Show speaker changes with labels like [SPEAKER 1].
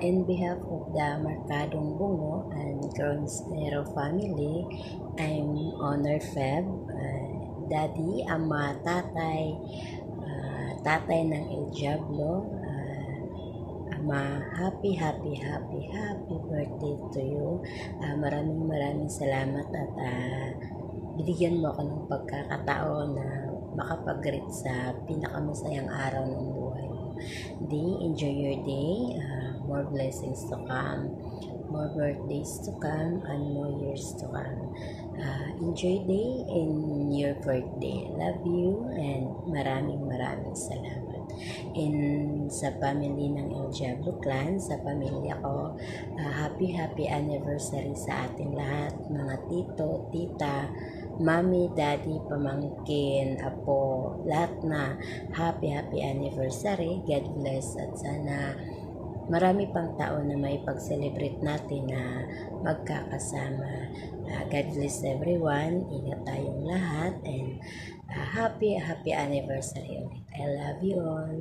[SPEAKER 1] In behalf of the Mercadong Bungo and Gronzero family, I'm Honor Feb, Daddy, Ama, Tatay, Tatay ng El Diablo, Ama, happy birthday to you. Maraming salamat at binigyan mo ako ng pagkakataon na makapag-greet sa pinakamasayang araw ng buhay mo. Enjoy your day, more blessings to come, more birthdays to come, and more years to come. Enjoy day in your birthday. Love you and maraming salamat. Sa family ng El Diablo Clan, sa pamilya ko, happy anniversary sa ating lahat, mga tito, tita, mami, daddy, pamangkin, apo, lahat na happy anniversary. God bless at sana marami pang taon na may pag-celebrate natin na magkakasama. God bless everyone. Ingat tayong lahat and happy anniversary ulit. I love you all.